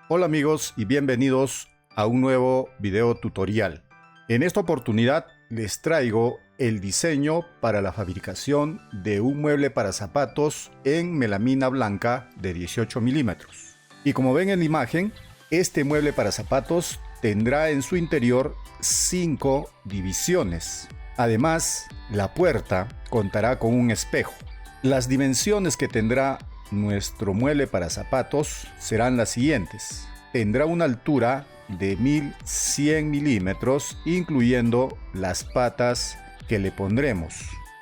Hola amigos y bienvenidos a un nuevo video tutorial. En esta oportunidad les traigo el diseño para la fabricación de un mueble para zapatos en melamina blanca de 18 milímetros. Y como ven en la imagen, este mueble para zapatos tendrá en su interior 5 divisiones. Además, la puerta contará con un espejo. Las dimensiones que tendrá nuestro mueble para zapatos serán las siguientes. Tendrá una altura de 1100 milímetros, incluyendo las patas que le pondremos.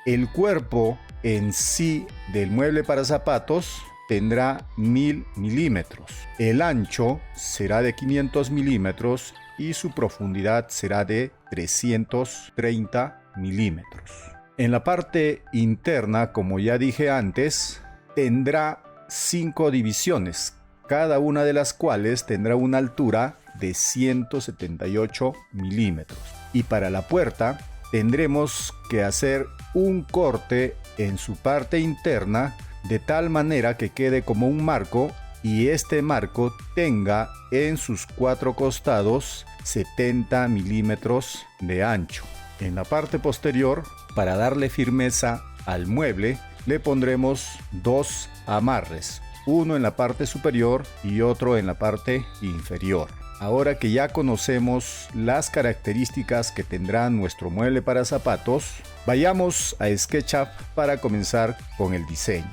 El cuerpo en sí del mueble para zapatos tendrá 1000 milímetros. El ancho será de 500 milímetros y su profundidad será de 330 milímetros. En la parte interna, como ya dije antes, tendrá 5 divisiones, cada una de las cuales tendrá una altura de 178 milímetros. Y para la puerta tendremos que hacer un corte en su parte interna de tal manera que quede como un marco y este marco tenga en sus 4 costados 70 milímetros de ancho. En la parte posterior, para darle firmeza al mueble, le pondremos 2 amarres, uno en la parte superior y otro en la parte inferior. Ahora que ya conocemos las características que tendrá nuestro mueble para zapatos, vayamos a SketchUp para comenzar con el diseño.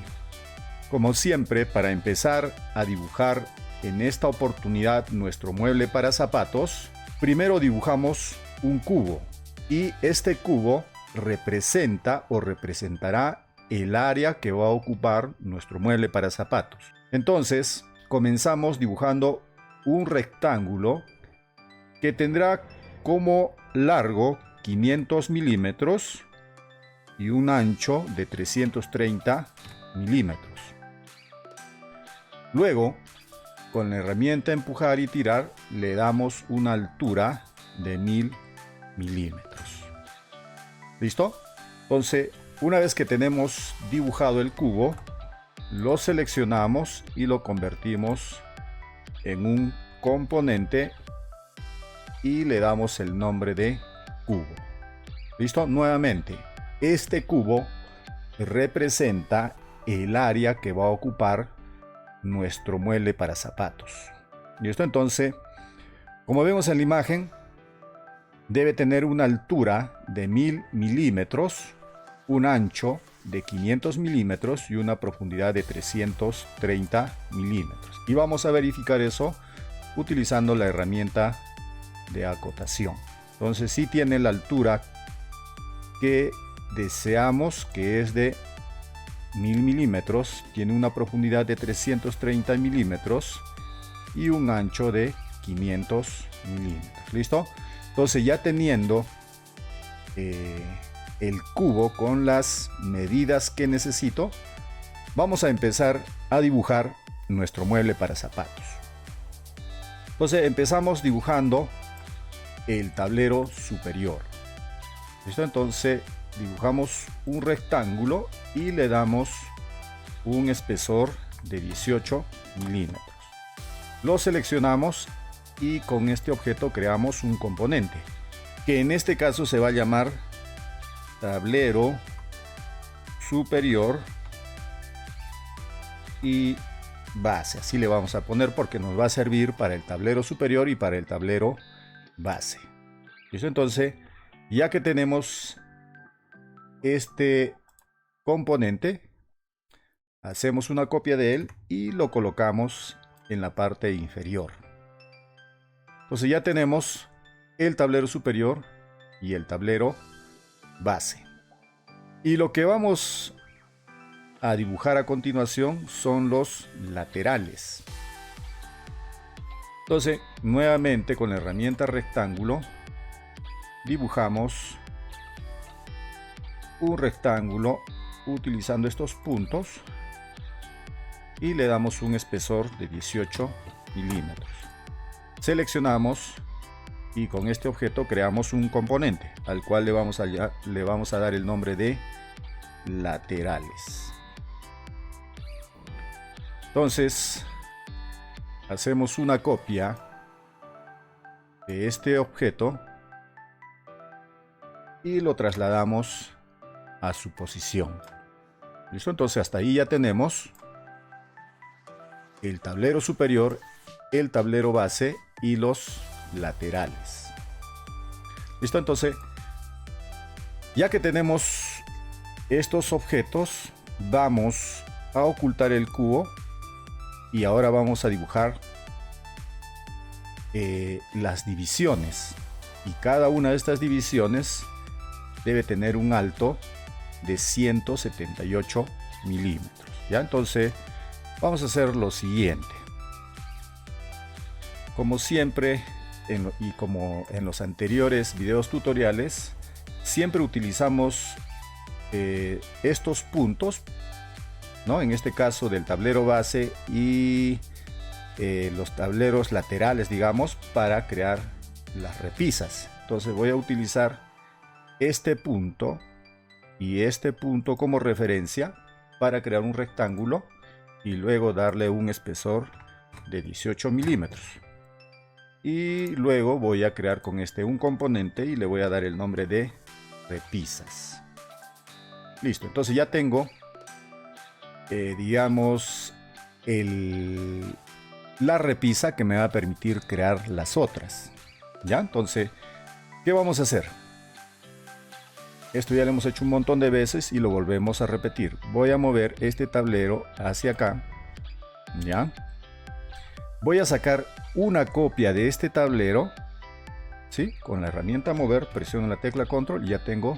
Como siempre, para empezar a dibujar en esta oportunidad nuestro mueble para zapatos, primero dibujamos un cubo y este cubo representa o representará el área que va a ocupar nuestro mueble para zapatos. Entonces, comenzamos dibujando un rectángulo que tendrá como largo 500 milímetros y un ancho de 330 milímetros. Luego, con la herramienta empujar y tirar, le damos una altura de 1000 milímetros. ¿Listo? Entonces, una vez que tenemos dibujado el cubo, lo seleccionamos y lo convertimos en un componente y le damos el nombre de cubo. ¿Listo? Nuevamente, este cubo representa el área que va a ocupar nuestro mueble para zapatos. ¿Listo? Entonces, como vemos en la imagen, debe tener una altura de 1000 milímetros, un ancho de 500 milímetros y una profundidad de 330 milímetros. Y vamos a verificar eso utilizando la herramienta de acotación. Entonces, si tiene la altura que deseamos, que es de 1000 milímetros, tiene una profundidad de 330 milímetros y un ancho de 500 milímetros. ¿Listo? Entonces, ya teniendo el cubo con las medidas que necesito, vamos a empezar a dibujar nuestro mueble para zapatos. Entonces, empezamos dibujando el tablero superior. ¿Listo? Entonces, dibujamos un rectángulo y le damos un espesor de 18 milímetros. Lo seleccionamos y con este objeto creamos un componente, que en este caso se va a llamar tablero superior y base. Así le vamos a poner porque nos va a servir para el tablero superior y para el tablero base. ¿Listo? Entonces, ya que tenemos este componente, hacemos una copia de él y lo colocamos en la parte inferior. Entonces ya tenemos el tablero superior y el tablero base. Y lo que vamos a dibujar a continuación son los laterales. Entonces, nuevamente con la herramienta rectángulo, dibujamos un rectángulo utilizando estos puntos y le damos un espesor de 18 milímetros. Seleccionamos y con este objeto creamos un componente al cual le vamos a dar el nombre de laterales. Entonces, hacemos una copia de este objeto y lo trasladamos a su posición. ¿Listo? Entonces hasta ahí ya tenemos el tablero superior, el tablero base y los laterales. ¿Listo? Entonces, ya que tenemos estos objetos, vamos a ocultar el cubo y ahora vamos a dibujar las divisiones, y cada una de estas divisiones debe tener un alto de 178 milímetros. Ya, entonces vamos a hacer lo siguiente. Como siempre y como en los anteriores videos tutoriales, siempre utilizamos estos puntos, ¿no? En este caso del tablero base y los tableros laterales, digamos, para crear las repisas. Entonces voy a utilizar este punto y este punto como referencia para crear un rectángulo y luego darle un espesor de 18 milímetros. Y luego voy a crear con este un componente y le voy a dar el nombre de repisas. Listo, entonces ya tengo digamos la repisa que me va a permitir crear las otras. Ya, entonces, ¿qué vamos a hacer? Esto ya lo hemos hecho un montón de veces y lo volvemos a repetir. Voy a mover este tablero hacia acá. Ya. Voy a sacar una copia de este tablero. ¿Sí? Con la herramienta mover, presiono la tecla control y ya tengo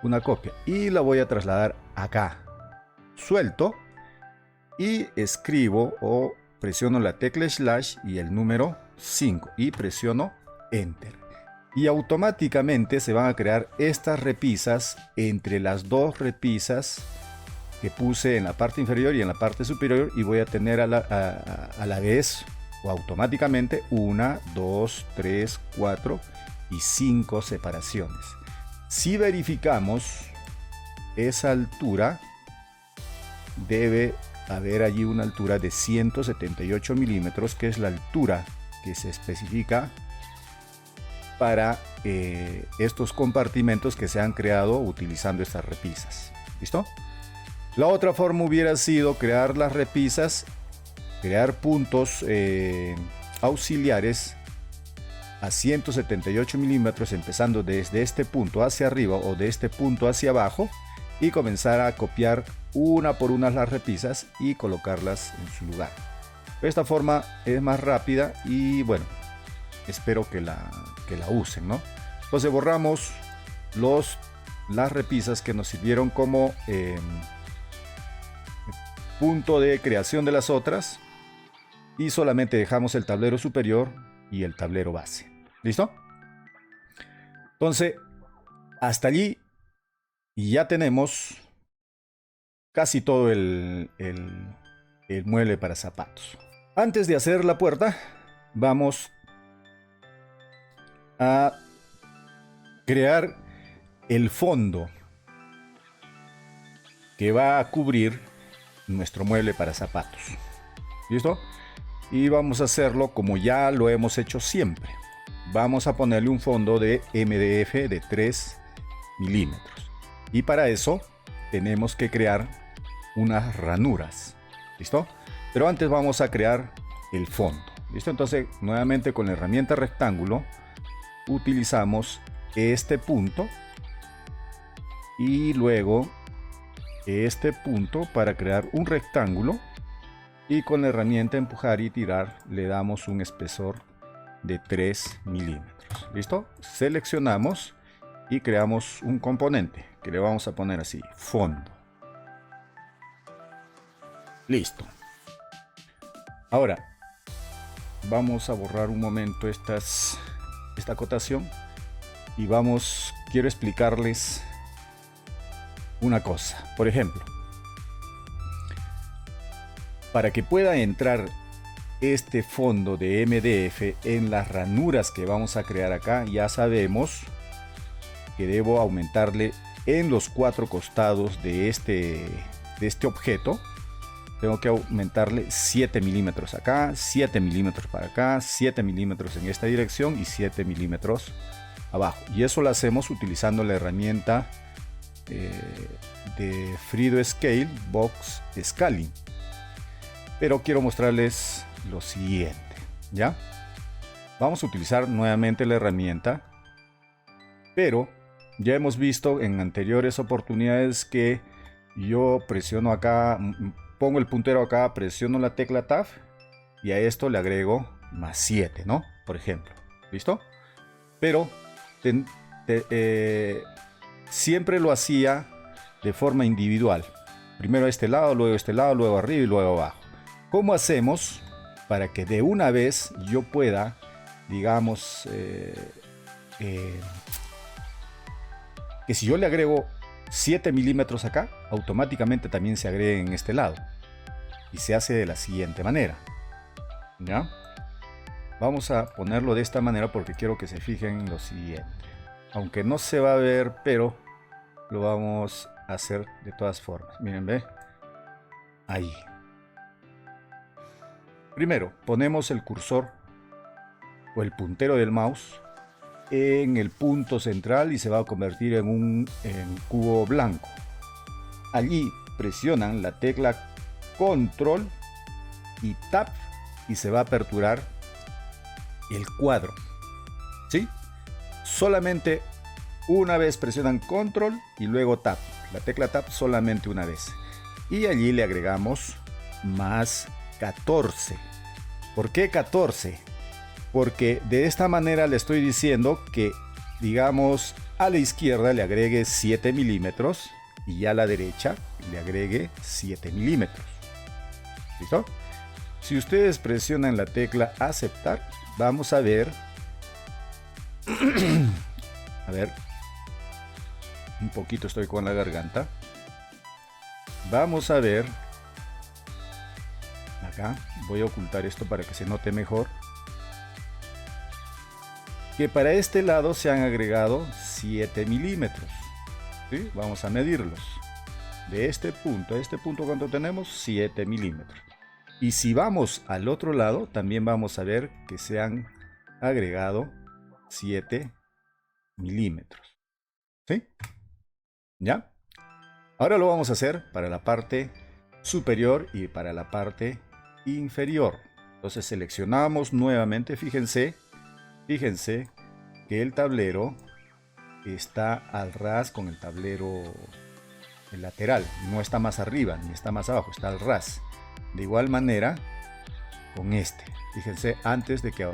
una copia. Y la voy a trasladar acá. Suelto. Y escribo o presiono la tecla slash y el número 5 y presiono enter. Y automáticamente se van a crear estas repisas entre las dos repisas que puse en la parte inferior y en la parte superior, y voy a tener a la vez o automáticamente 1, 2, 3, 4 y 5 separaciones. Si verificamos esa altura, debe haber allí una altura de 178 milímetros, que es la altura que se especifica para estos compartimentos que se han creado utilizando estas repisas. ¿Listo? La otra forma hubiera sido crear las repisas, crear puntos auxiliares a 178 milímetros, empezando desde este punto hacia arriba o de este punto hacia abajo, y comenzar a copiar una por una las repisas y colocarlas en su lugar. De esta forma es más rápida y bueno, espero que la usen, ¿no? Entonces borramos las repisas que nos sirvieron como punto de creación de las otras, y solamente dejamos el tablero superior y el tablero base. ¿Listo? Entonces, hasta allí ya tenemos casi todo el mueble para zapatos. Antes de hacer la puerta, vamos a crear el fondo que va a cubrir nuestro mueble para zapatos. ¿Listo? Y vamos a hacerlo como ya lo hemos hecho siempre. Vamos a ponerle un fondo de MDF de 3 milímetros. Y para eso tenemos que crear unas ranuras. ¿Listo? Pero antes vamos a crear el fondo. ¿Listo? Entonces, nuevamente con la herramienta rectángulo, utilizamos este punto y luego este punto para crear un rectángulo, y con la herramienta empujar y tirar le damos un espesor de 3 milímetros. ¿Listo? Seleccionamos y creamos un componente que le vamos a poner así, fondo. Listo. Ahora vamos a borrar un momento esta acotación y quiero explicarles una cosa. Por ejemplo, para que pueda entrar este fondo de MDF en las ranuras que vamos a crear acá, ya sabemos que debo aumentarle en los 4 costados de este objeto tengo que aumentarle 7 milímetros acá, 7 milímetros para acá, 7 milímetros en esta dirección y 7 milímetros abajo. Y eso lo hacemos utilizando la herramienta de Fredo Scale Box Scaling. Pero quiero mostrarles lo siguiente, ¿ya? Vamos a utilizar nuevamente la herramienta, pero ya hemos visto en anteriores oportunidades que yo presiono acá, pongo el puntero acá, presiono la tecla Tab y a esto le agrego más 7, ¿no? Por ejemplo, ¿listo? Pero siempre lo hacía de forma individual. Primero a este lado, luego a este lado, luego arriba y luego abajo. ¿Cómo hacemos para que de una vez yo pueda, digamos, que si yo le agrego 7 milímetros acá, automáticamente también se agrega en este lado? Y se hace de la siguiente manera, ¿ya? Vamos a ponerlo de esta manera porque quiero que se fijen en lo siguiente. Aunque no se va a ver, pero lo vamos a hacer de todas formas. Miren, ve. Ahí. Primero, ponemos el cursor o el puntero del mouse en el punto central y se va a convertir en un cubo blanco. Allí presionan la tecla Control y Tab y se va a aperturar el cuadro, ¿sí? Solamente una vez presionan Control y luego Tab. La tecla Tab solamente una vez. Y allí le agregamos más 14. ¿Por qué 14? Porque de esta manera le estoy diciendo que, digamos, a la izquierda le agregue 7 milímetros y a la derecha le agregue 7 milímetros. ¿Listo? Si ustedes presionan la tecla aceptar, vamos a ver. A ver. Un poquito estoy con la garganta. Vamos a ver. Acá voy a ocultar esto para que se note mejor. Que para este lado se han agregado 7 milímetros. ¿Sí? Vamos a medirlos. De este punto a este punto, ¿cuánto tenemos? 7 milímetros. Y si vamos al otro lado, también vamos a ver que se han agregado 7 milímetros. ¿Sí? ¿Ya? Ahora lo vamos a hacer para la parte superior y para la parte inferior. Entonces seleccionamos nuevamente, fíjense que el tablero está al ras con el tablero lateral, no está más arriba ni está más abajo, está al ras. De igual manera con este, fíjense, antes de que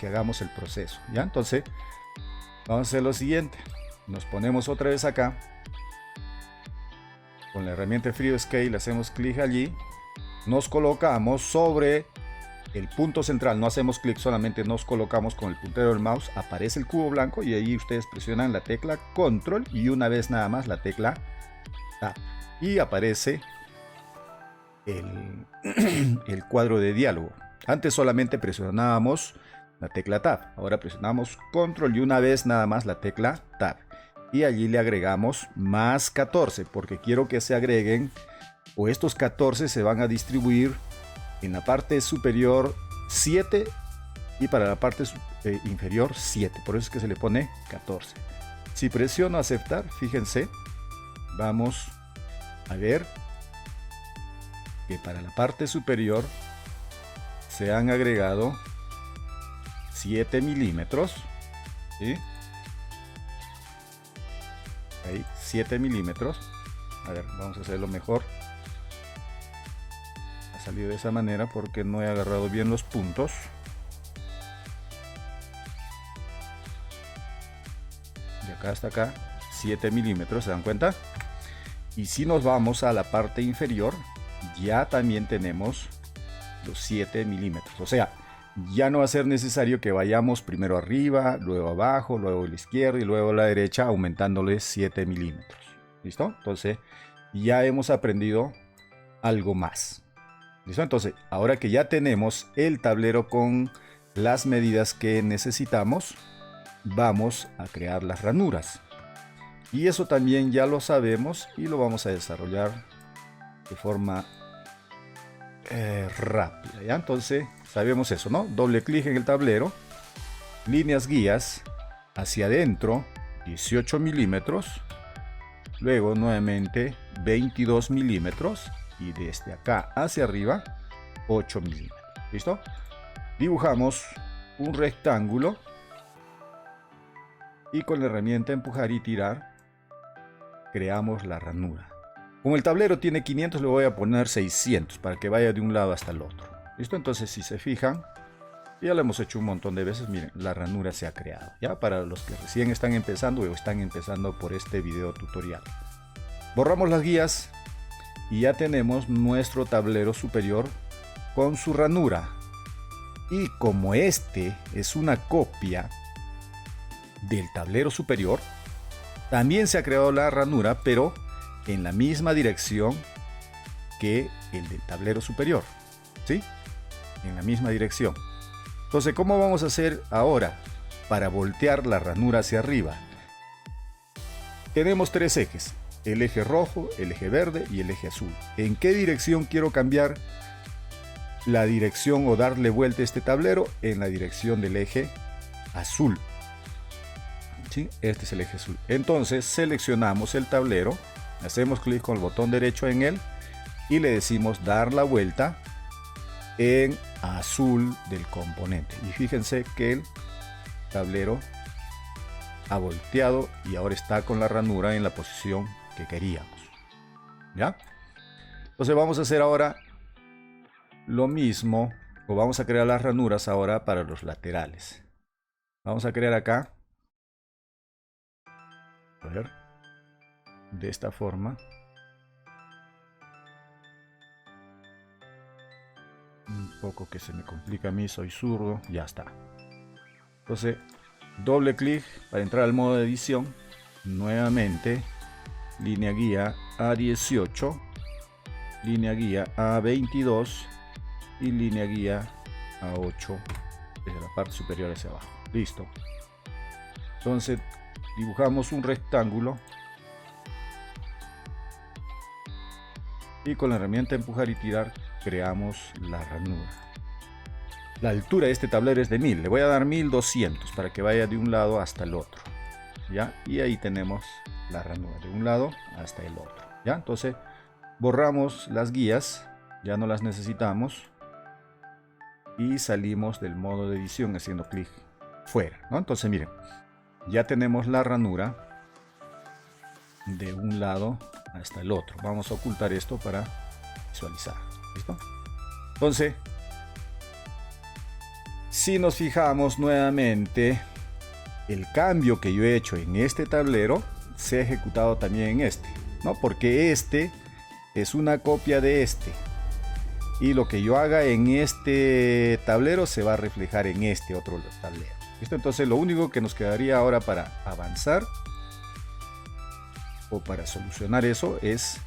hagamos el proceso, ¿ya? Entonces vamos a hacer lo siguiente, nos ponemos otra vez acá con la herramienta Fredo Scale, hacemos clic allí, nos colocamos sobre el punto central, no hacemos clic, solamente nos colocamos con el puntero del mouse, aparece el cubo blanco y ahí ustedes presionan la tecla Control y una vez nada más la tecla Tab y aparece el cuadro de diálogo. Antes solamente presionábamos la tecla Tab, ahora presionamos Control y una vez nada más la tecla Tab y allí le agregamos más 14 porque quiero que se agreguen, o estos 14 se van a distribuir en la parte superior 7 y para la parte inferior 7, por eso es que se le pone 14. Si presiono aceptar, fíjense, vamos a ver que para la parte superior se han agregado 7 milímetros, ¿sí? Ahí, 7 milímetros. A ver, vamos a hacerlo mejor. Ha salido de esa manera porque no he agarrado bien los puntos. De acá hasta acá, 7 milímetros, ¿se dan cuenta? Y si nos vamos a la parte inferior, ya también tenemos los 7 milímetros. O sea, ya no va a ser necesario que vayamos primero arriba, luego abajo, luego a la izquierda y luego a la derecha, aumentándole 7 milímetros. ¿Listo? Entonces, ya hemos aprendido algo más. ¿Listo? Entonces, ahora que ya tenemos el tablero con las medidas que necesitamos, vamos a crear las ranuras. Y eso también ya lo sabemos y lo vamos a desarrollar de forma rápida, ¿ya? Entonces sabemos eso, ¿no? Doble clic en el tablero, líneas guías, hacia adentro 18 milímetros, luego nuevamente 22 milímetros y desde acá hacia arriba 8 milímetros. ¿Listo? Dibujamos un rectángulo y con la herramienta empujar y tirar creamos la ranura. Como el tablero tiene 500, le voy a poner 600 para que vaya de un lado hasta el otro. ¿Listo? Entonces, si se fijan, ya lo hemos hecho un montón de veces. Miren, la ranura se ha creado. Ya para los que recién están empezando o están empezando por este video tutorial. Borramos las guías y ya tenemos nuestro tablero superior con su ranura. Y como este es una copia del tablero superior, también se ha creado la ranura, pero en la misma dirección que el del tablero superior, ¿sí? En la misma dirección. Entonces, ¿cómo vamos a hacer ahora para voltear la ranura hacia arriba? Tenemos tres ejes, el eje rojo, el eje verde y el eje azul. ¿En qué dirección quiero cambiar la dirección o darle vuelta a este tablero? En la dirección del eje azul. ¿Sí? Este es el eje azul. Entonces seleccionamos el tablero, hacemos clic con el botón derecho en él y le decimos dar la vuelta en azul del componente. Y fíjense que el tablero ha volteado y ahora está con la ranura en la posición que queríamos. ¿Ya? Entonces vamos a hacer ahora lo mismo, o vamos a crear las ranuras ahora para los laterales. Vamos a crear acá, a ver, de esta forma. Un poco que se me complica a mí, soy zurdo, ya está. Entonces, doble clic para entrar al modo de edición. Nuevamente, línea guía A18, línea guía A22 y línea guía A8 desde la parte superior hacia abajo. Listo. Entonces, dibujamos un rectángulo y con la herramienta empujar y tirar creamos la ranura. La altura de este tablero es de 1000, le voy a dar 1200 para que vaya de un lado hasta el otro, ¿ya? Y ahí tenemos la ranura de un lado hasta el otro, ¿ya? Entonces borramos las guías, ya no las necesitamos y salimos del modo de edición haciendo clic fuera, ¿no? Entonces miren, ya tenemos la ranura de un lado hasta el otro. Vamos a ocultar esto para visualizar. ¿Listo? Entonces, si nos fijamos nuevamente, el cambio que yo he hecho en este tablero se ha ejecutado también en este, ¿no? Porque este es una copia de este. Y lo que yo haga en este tablero se va a reflejar en este otro tablero. ¿Listo? Entonces lo único que nos quedaría ahora para avanzar o para solucionar eso es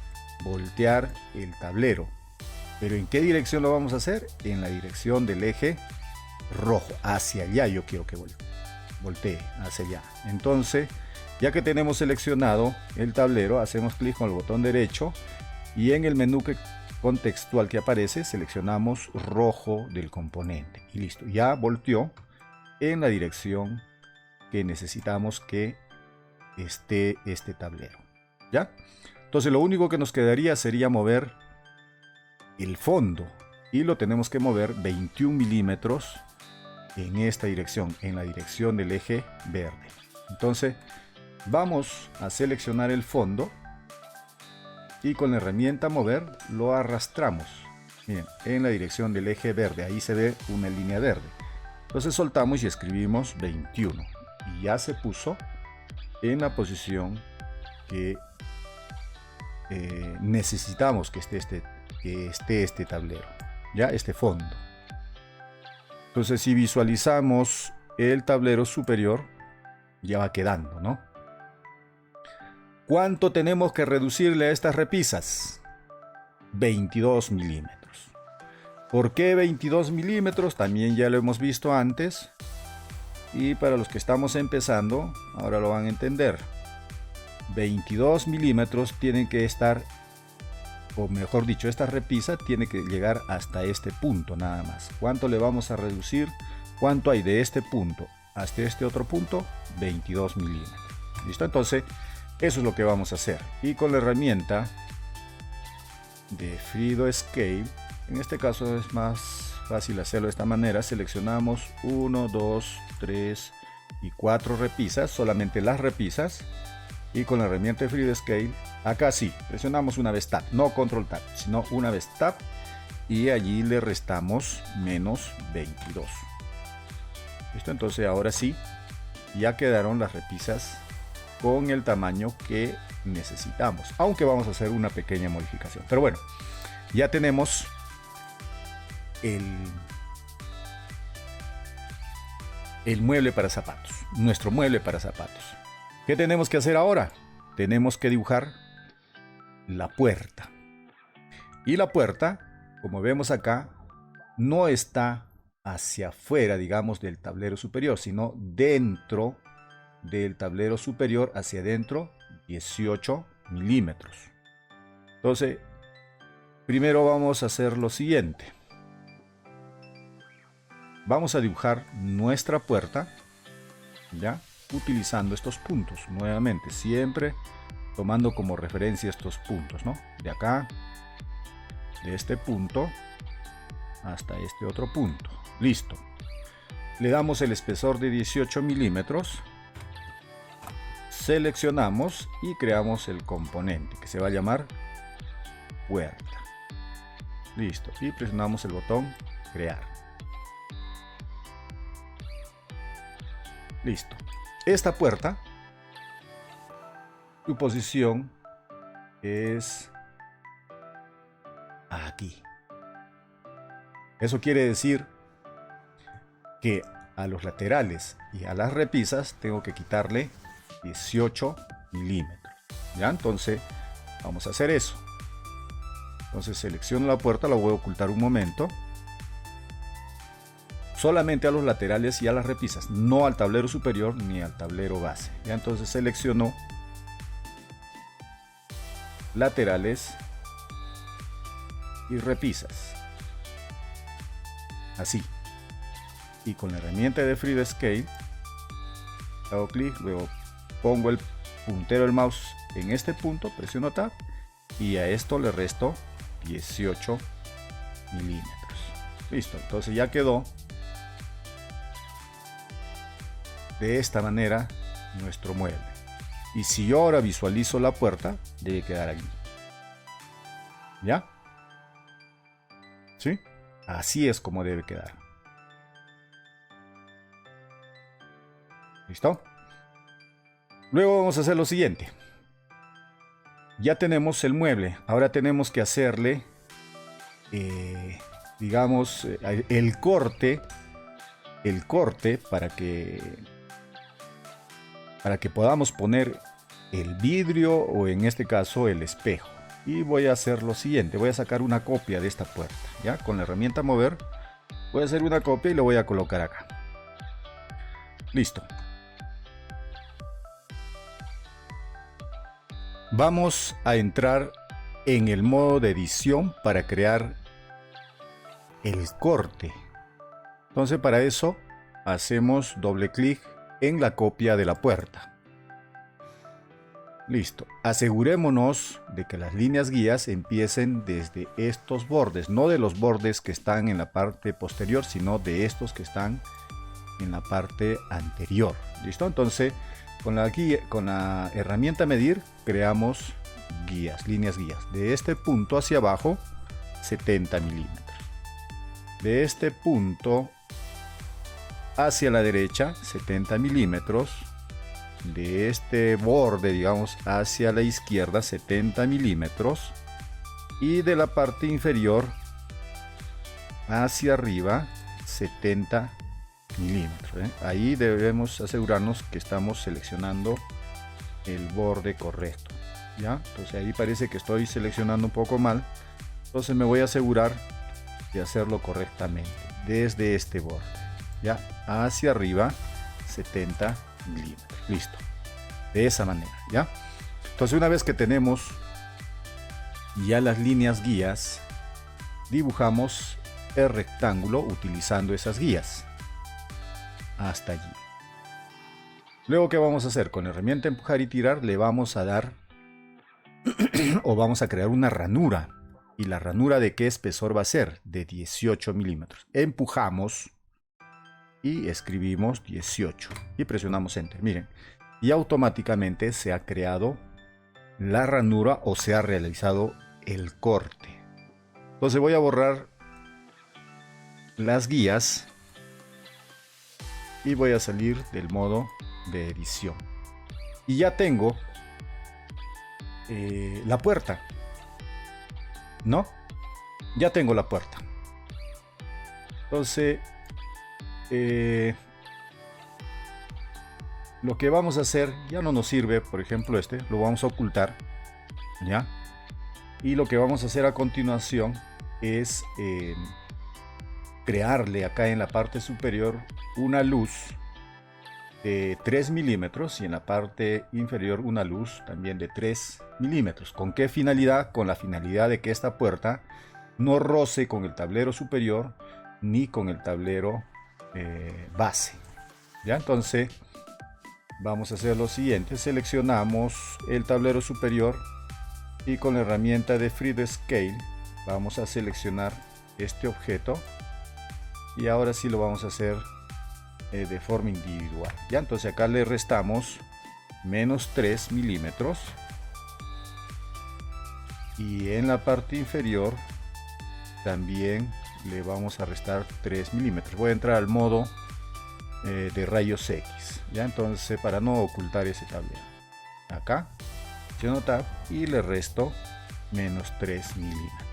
voltear el tablero. ¿Pero en qué dirección lo vamos a hacer? En la dirección del eje rojo. Hacia allá yo quiero que voltee, hacia allá. Entonces, ya que tenemos seleccionado el tablero, hacemos clic con el botón derecho y en el menú contextual que aparece, seleccionamos rojo del componente. Y listo, ya volteó en la dirección que necesitamos que esté este tablero. ¿Ya? Entonces lo único que nos quedaría sería mover el fondo y lo tenemos que mover 21 milímetros en esta dirección, en la dirección del eje verde. Entonces vamos a seleccionar el fondo y con la herramienta mover lo arrastramos. Miren, en la dirección del eje verde, ahí se ve una línea verde. Entonces soltamos y escribimos 21 y ya se puso en la posición que necesitamos que esté este tablero, ya este fondo. Entonces si visualizamos el tablero superior ya va quedando, ¿no? ¿Cuánto tenemos que reducirle a estas repisas? 22 milímetros. ¿Por qué 22 milímetros? También ya lo hemos visto antes. Y para los que estamos empezando, ahora lo van a entender. 22 milímetros tienen que estar o mejor dicho, esta repisa tiene que llegar hasta este punto nada más. ¿Cuánto le vamos a reducir? ¿Cuánto hay de este punto hasta este otro punto? 22 milímetros. ¿Listo? Entonces, eso es lo que vamos a hacer. Y con la herramienta de Freedo Scale, en este caso es más fácil hacerlo de esta manera. Seleccionamos 1, 2, 3 y 4 repisas, solamente las repisas. Y con la herramienta de Freedo Scale, acá sí, presionamos una vez Tab, no Control Tab, sino una vez Tab, y allí le restamos menos 22. ¿Listo? Entonces ahora sí, ya quedaron las repisas con el tamaño que necesitamos, aunque vamos a hacer una pequeña modificación. Pero bueno, ya tenemos el mueble para zapatos, nuestro mueble para zapatos. ¿Qué tenemos que hacer ahora? Tenemos que dibujar la puerta. Y la puerta, como vemos acá, no está hacia afuera, digamos, del tablero superior, sino dentro del tablero superior, hacia adentro, 18 milímetros. Entonces, primero vamos a hacer lo siguiente. Vamos a dibujar nuestra puerta, ¿ya? Utilizando estos puntos, nuevamente, siempre tomando como referencia estos puntos, ¿no? De acá, de este punto, hasta este otro punto. Listo. Le damos el espesor de 18 milímetros. Seleccionamos y creamos el componente que se va a llamar puerta. Listo. Y presionamos el botón crear. Listo. Esta puerta, su posición es aquí. Eso quiere decir que a los laterales y a las repisas tengo que quitarle 18 milímetros. ¿Ya? Entonces vamos a hacer eso. Entonces selecciono la puerta, la voy a ocultar un momento. Solamente a los laterales y a las repisas, no al tablero superior ni al tablero base. ¿Ya? Entonces selecciono laterales y repisas. Así. Y con la herramienta de Freedo Scale, hago clic, luego pongo el puntero del mouse en este punto, presiono Tab y a esto le resto 18 milímetros. Listo, entonces ya quedó de esta manera nuestro mueble. Y si yo ahora visualizo la puerta, debe quedar aquí. ¿Ya? ¿Sí? Así es como debe quedar. ¿Listo? Luego vamos a hacer lo siguiente. Ya tenemos el mueble. Ahora tenemos que hacerle, digamos, el corte para que podamos poner el vidrio o en este caso el espejo. Y voy a hacer lo siguiente, voy a sacar una copia de esta puerta, ¿ya? Con la herramienta mover voy a hacer una copia y lo voy a colocar acá. Listo. Vamos a entrar en el modo de edición para crear el corte. Entonces para eso hacemos doble clic en la copia de la puerta. Listo. Asegurémonos de que las líneas guías empiecen desde estos bordes, no de los bordes que están en la parte posterior, sino de estos que están en la parte anterior. ¿Listo? Entonces, con la herramienta medir, creamos guías, líneas guías. De este punto hacia abajo, 70 milímetros. De este punto hacia la derecha, 70 milímetros. De este borde, digamos, hacia la izquierda, 70 milímetros. Y de la parte inferior hacia arriba, 70 milímetros. Ahí debemos asegurarnos que estamos seleccionando el borde correcto. ¿Ya? Entonces ahí parece que estoy seleccionando un poco mal. Entonces me voy a asegurar de hacerlo correctamente. Desde este borde, ¿ya? Hacia arriba, 70 milímetros. Listo. De esa manera, ¿ya? Entonces una vez que tenemos Y a las líneas guías dibujamos el rectángulo utilizando esas guías. Hasta allí. Luego, ¿qué vamos a hacer? Con la herramienta empujar y tirar le vamos a dar o vamos a crear una ranura. ¿Y la ranura de qué espesor va a ser? De 18 milímetros. Empujamos y escribimos 18 y presionamos Enter. Miren, y automáticamente se ha creado la ranura o se ha realizado el corte. Entonces voy a borrar las guías y voy a salir del modo de edición. Y ya tengo la puerta. ¿No? Ya tengo la puerta. Entonces, lo que vamos a hacer ya no nos sirve. Por ejemplo, este lo vamos a ocultar, ¿ya? Y lo que vamos a hacer a continuación es crearle acá en la parte superior una luz de 3 milímetros y en la parte inferior una luz también de 3 milímetros. ¿Con qué finalidad? Con la finalidad de que esta puerta no roce con el tablero superior ni con el tablero base. ¿Ya? Entonces vamos a hacer lo siguiente. Seleccionamos el tablero superior y con la herramienta de Free Scale vamos a seleccionar este objeto y ahora sí lo vamos a hacer de forma individual. Ya, entonces acá le restamos menos 3 milímetros y en la parte inferior también le vamos a restar 3 milímetros. Voy a entrar al modo de rayos X, ya, entonces para no ocultar ese tablero, acá presiono Tab y le resto menos 3 milímetros.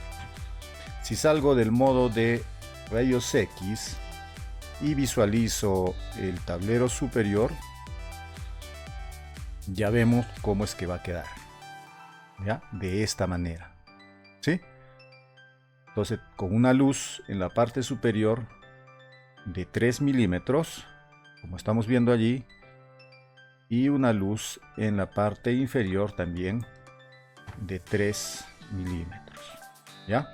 Si salgo del modo de rayos X y visualizo el tablero superior, ya vemos cómo es que va a quedar, ¿ya? De esta manera, ¿sí? Entonces, con una luz en la parte superior de 3 milímetros, como estamos viendo allí, y una luz en la parte inferior también de 3 milímetros, ¿ya?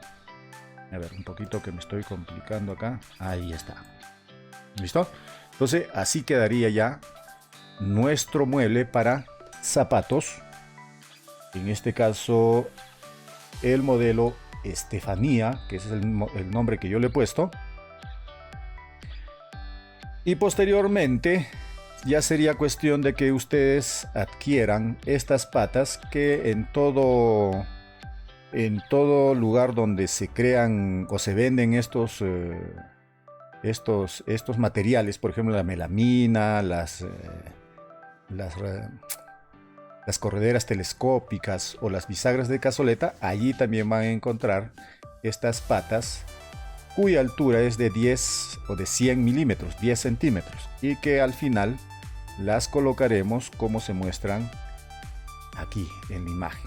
A ver, un poquito que me estoy complicando acá. Ahí está. ¿Listo? Entonces, así quedaría ya nuestro mueble para zapatos. En este caso, el modelo Estefanía, que ese es el nombre que yo le he puesto. Y posteriormente, ya sería cuestión de que ustedes adquieran estas patas que en todo lugar donde se crean o se venden estos materiales, por ejemplo la melamina, las correderas telescópicas o las bisagras de cazoleta, allí también van a encontrar estas patas cuya altura es de 10 o de 100 milímetros, 10 centímetros, y que al final las colocaremos como se muestran aquí en la imagen.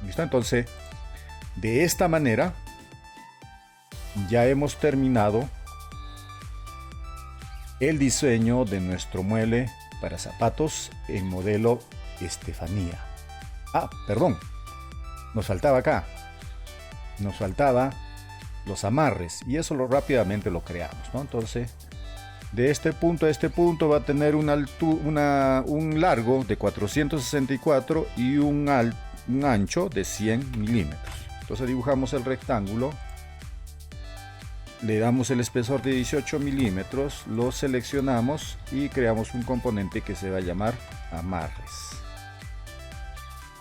¿Listo? Entonces, de esta manera ya hemos terminado el diseño de nuestro mueble para zapatos en modelo Estefanía. Ah, perdón, nos faltaba acá, nos faltaba los amarres y eso rápidamente lo creamos, ¿no? Entonces, de este punto a este punto va a tener un largo de 464 y un ancho de 100 milímetros. Entonces dibujamos el rectángulo, le damos el espesor de 18 milímetros, lo seleccionamos y creamos un componente que se va a llamar amarres.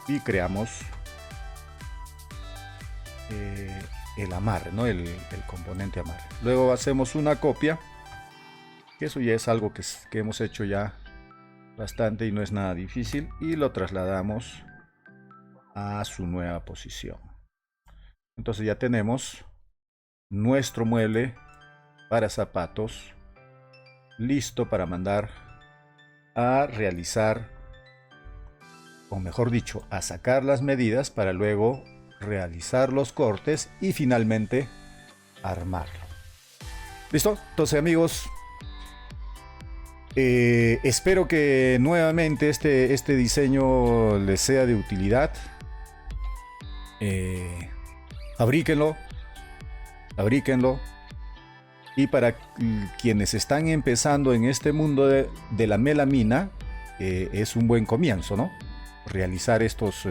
Y creamos el amarre, ¿no? el componente amarre. Luego hacemos una copia, que eso ya es algo que hemos hecho ya bastante y no es nada difícil, y lo trasladamos a su nueva posición. Entonces ya tenemos nuestro mueble para zapatos listo para mandar a realizar, o mejor dicho, a sacar las medidas para luego realizar los cortes y finalmente armarlo. ¿Listo? Entonces, amigos, espero que nuevamente este diseño les sea de utilidad. Fabríquenlo, fabríquenlo. Y para quienes están empezando en este mundo de la melamina, es un buen comienzo, ¿no? Realizar estos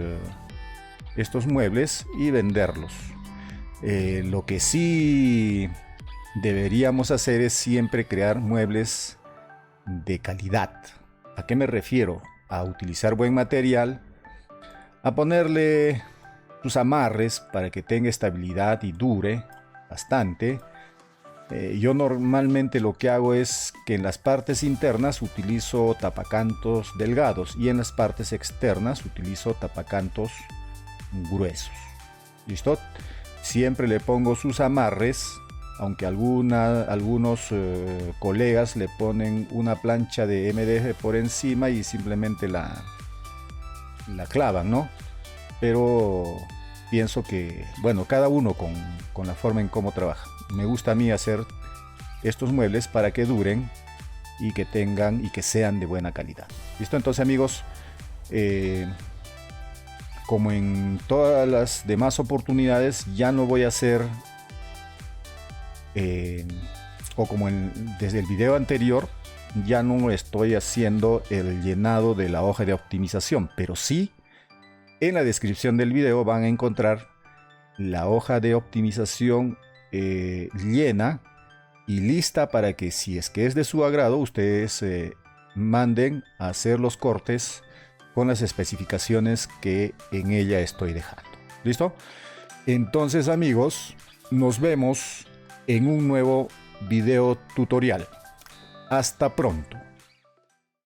muebles y venderlos. Lo que sí deberíamos hacer es siempre crear muebles de calidad. ¿A qué me refiero? A utilizar buen material, a ponerle sus amarres para que tenga estabilidad y dure bastante. Yo normalmente lo que hago es que en las partes internas utilizo tapacantos delgados y en las partes externas utilizo tapacantos gruesos. ¿Listo? Siempre le pongo sus amarres, aunque algunos colegas le ponen una plancha de MDF por encima y simplemente la clavan, ¿no? Pero pienso que, bueno, cada uno con la forma en cómo trabaja. Me gusta a mí hacer estos muebles para que duren y que tengan y que sean de buena calidad. ¿Listo? Entonces, amigos, como en todas las demás oportunidades, ya no voy a hacer o como desde el video anterior, ya no estoy haciendo el llenado de la hoja de optimización, pero sí en la descripción del video van a encontrar la hoja de optimización llena y lista para que, si es que es de su agrado, ustedes manden a hacer los cortes con las especificaciones que en ella estoy dejando. ¿Listo? Entonces, amigos, nos vemos en un nuevo video tutorial. Hasta pronto.